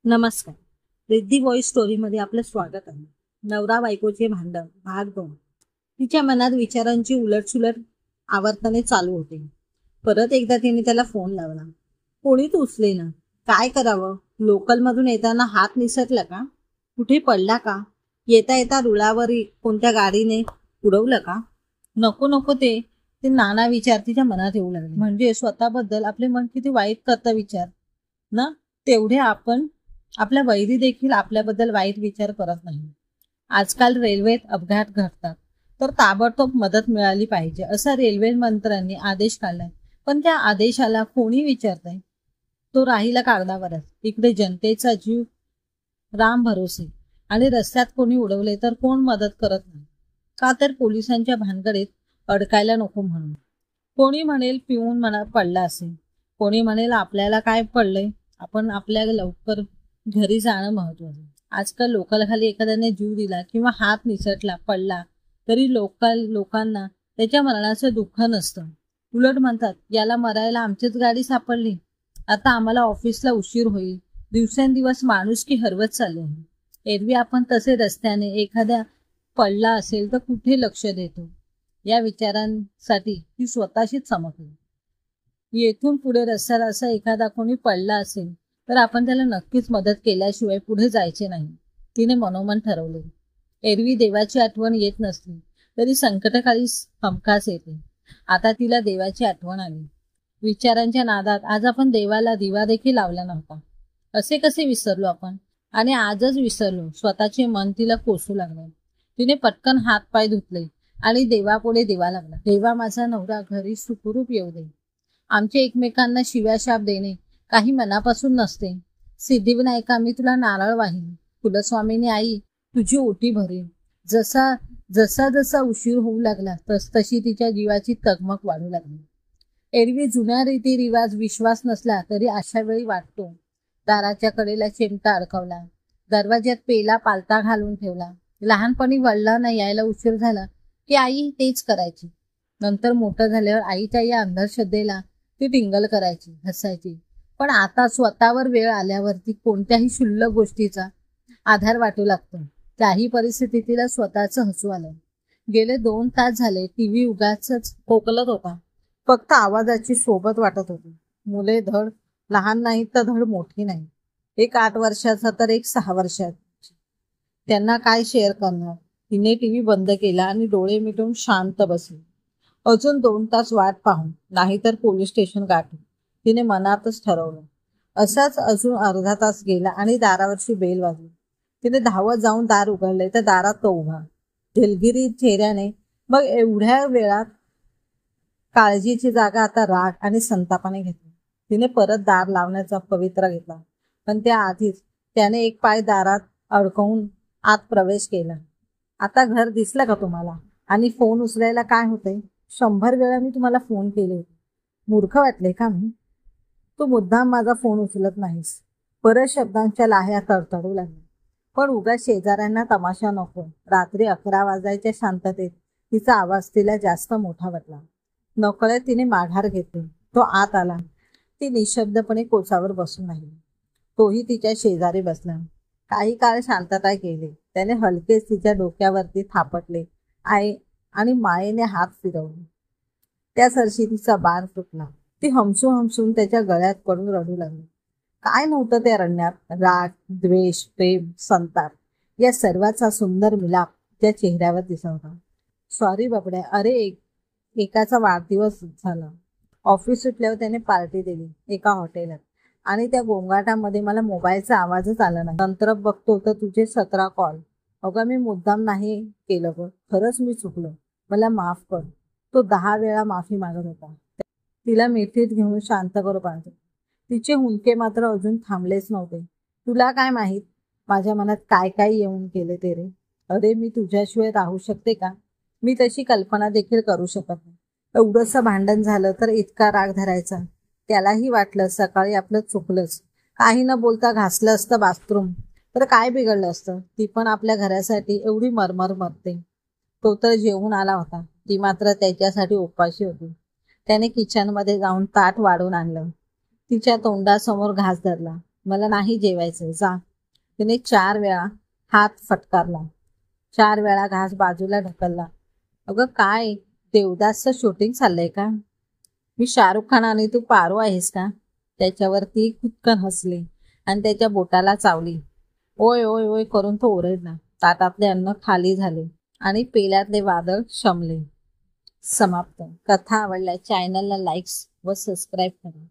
नमस्कार. रिद्धी व्हॉइस स्टोरीमध्ये आपलं स्वागत आहे. नवरा बायकोचे भांडण भाग 2. तिच्या मनात विचारांची उलटसुलट आवर्तने चालू होते. परत एकदा तिने त्याला फोन लावला. कोणीच उचलेना. काय करावं? लोकलमधून येताना हात निसटला का? कुठे पडला का? येता येता रुळावर कोणत्या गाडीने उडवलं का? नको नको ते ते नाना विचार तिच्या मनात येऊ लागले. म्हणजे स्वतःबद्दल आपले मन किती वाईट करतं विचार ना, तेवढे आपण आपल्या वैरी देखील आपल्याबद्दल वाईट विचार करत नाही. आजकाल रेल्वेत अपघात घडतात तर ताबडतोब मदत मिळाली पाहिजे असा रेल्वे मंत्र्यांनी आदेश काढलाय. पण त्या आदेशाला कोणी विचारतंय? तो राहिला कागदावरच. इकडे जनतेचा जीव राम भरोसे आणि रस्त्यात कोणी उडवले तर कोण मदत करत नाही का? तर पोलिसांच्या भानगडीत अडकायला नको म्हणून. कोणी म्हणेल पिऊन मनात पडला असेल, कोणी म्हणेल आपल्याला काय पडलंय, आपण आपल्या लवकर घरी जाणं महत्वाचं. आजकाल लोकांखाली एखाद्याने जीव दिला किंवा हात निसटला पडला तरी लोकांना त्याच्या मरणाचं दुःख नसतं. उलट म्हणतात, याला मरायला आमचीच गाडी सापडली, आता आम्हाला ऑफिसला उशीर होईल. दिवसेंदिवस माणुसकी हरवत चालली आहे. एरवी आपण तसे रस्त्याने एखाद्या पडला असेल तर कुठे लक्ष देतो? या विचारांसाठी ती स्वतःशीच चमकली. येथून पुढे रस्त्यात असा एखादा कोणी पडला असेल तर आपण त्याला नक्कीच मदत केल्याशिवाय पुढे जायचे नाही, तिने मनोमन ठरवले. एरवी देवाची आठवण येत नसली तरी संकटकाळी हमखास येते. आता तिला देवाची आठवण आली. विचारांच्या नादात आज आपण देवाला दिवा देखील लावला नव्हता. असे कसे विसरलो आपण? आणि आजच विसरलो. स्वतःचे मन तिला कोसू लागले. तिने पटकन हात पाय धुतले आणि देवापुढे दिवा लागला. देवा, माझा नवरा घरी सुखरूप येऊ दे. आमचे एकमेकांना शिव्याशाप देणे काही मनापासून नसते. सिद्धिविनायका, मी तुला नारळ वाहीन. कुलस्वामीने आई तुझी ओटी भरेन. जसा जसा उशीर होऊ लागला तशी तिच्या जीवाची तगमग वाढू लागली. एरवी जुन्या रीतिरिवाज विश्वास नसला तरी अशा वेळी वाटतो. दाराच्या कडेला चिमटा अडकवला, दरवाज्यात पेला पालता घालून ठेवला. लहानपणी वडिलांना यायला उशीर झाला की आई तेच करायची. नंतर मोठं झाल्यावर आईच्या या अंधश्रद्धेला ती टिंगल करायची, हसायची. पण आता स्वतःवर वेळ आल्यावरती कोणत्याही क्षुल्लक गोष्टीचा आधार वाटू लागतो. त्याही परिस्थितीत तिला स्वतःचं हसू आलं. गेले 2 तास झाले टीव्ही उगाचच खोकलत होता. फक्त आवाजाची सोबत वाटत होती. मुले धड लहान नाहीत तर धड मोठी नाही. एक 8 वर्षाचा तर एक 6 वर्षाची. त्यांना काय शेअर करणार? तिने टीव्ही बंद केला आणि डोळे मिटून शांत बसली. अजून 2 तास वाट पाहून नाहीतर पोलीस स्टेशन गाठू, तिने मनातच ठरवलं. असाच अजून अर्धा तास गेला आणि दारावरची बेल वाजली. तिने धावत जाऊन दार उघडले तर दारात तो उभा, दिलगिरी चेहऱ्याने. मग एवढ्या वेळात काळजीची जागा आता राग आणि संतापाने घेतली. तिने परत दार लावण्याचा पवित्रा घेतला, पण त्या आधीच त्याने एक पाय दारात अडकवून आत प्रवेश केला. आता घर दिसलं का तुम्हाला? आणि फोन उचलायला काय होते? 100 वेळा मी तुम्हाला फोन केले. मूर्ख वाटले का मी? तू मुद्दाम माझा फोन उचलत नाहीस. परत शब्दांच्या लाह्या तडतडू लागल्या. पण उगा शेजाऱ्यांना तमाशा नको. रात्री 11 वाजायच्या शांततेत तिचा आवाज तिला जास्त मोठा वाटला. नकळत तिने माघार घेतली. तो आत आला. ती निशब्दपणे कोचावर बसून राहिली. तोही तिच्या शेजारी बसला. काही काळ शांतता केली. त्याने हलकेच तिच्या डोक्यावरती थापटले आणि मायेने हात फिरवले. त्या सरशी तिचा बाण फुटला. ती हमसून त्याच्या गळ्यात पडून रडू लागली. काय नव्हतं त्या रडण्यात? राग, द्वेष, प्रेम, संताप या सर्वाचा सुंदर मिलाप त्या चेहऱ्यावर दिसत होता. सॉरी बाबड्या, अरे एकाचा वाढदिवस झाला. ऑफिस सुटल्यावर त्याने पार्टी दिली एका हॉटेलात आणि त्या गोंगाटामध्ये मला मोबाईलचा आवाजच आला नाही. नंतर बघतो तर तुझे 17 कॉल. अगं मी मुद्दाम नाही केलं ग, खरंच मी चुकलो, मला माफ कर. तो 10 वेळा माफी मागत होता. तिला मिठीत घेऊन शांत करू पाहतो. तिचे हुंदके मात्र अजून थांबलेच नव्हते. तुला काय माहीत माझ्या मनात काय काय येऊन गेले ते रे. अरे मी तुझ्याशिवाय राहू शकते का? मी तशी कल्पना देखील करू शकत नाही. एवढंसं भांडण झालं तर इतका राग धरायचा? त्यालाही वाटलं सकाळी आपलं चुकलंच. काही न बोलता घासलं असतं बाथरूम तर काय बिघडलं असतं? ती पण आपल्या घरासाठी एवढी मरमर मरते. तो तर जेवून आला होता, ती मात्र त्याच्यासाठी उपाशी होती. त्याने किचनमध्ये जाऊन ताट वाढून आणलं. तिच्या तोंडासमोर घास धरला. मला नाही जेवायचं, जा. तिने 4 वेळा हात फटकारला, 4 वेळा घास बाजूला ढकलला. अगं काय, देवदासचं शूटिंग चाललंय का? मी शाहरुख खान आणि तू पारू आहेस का? त्याच्यावरती खुदकन हसली आणि त्याच्या बोटाला चावली. ओय ओय ओय करून तो ओरडला. ताटातले अन्न खाली झाले आणि पेल्यातले वादळ शमले. समाप्त. कथा आवडल्यास चॅनलला लाईक्स व सबस्क्राईब करा.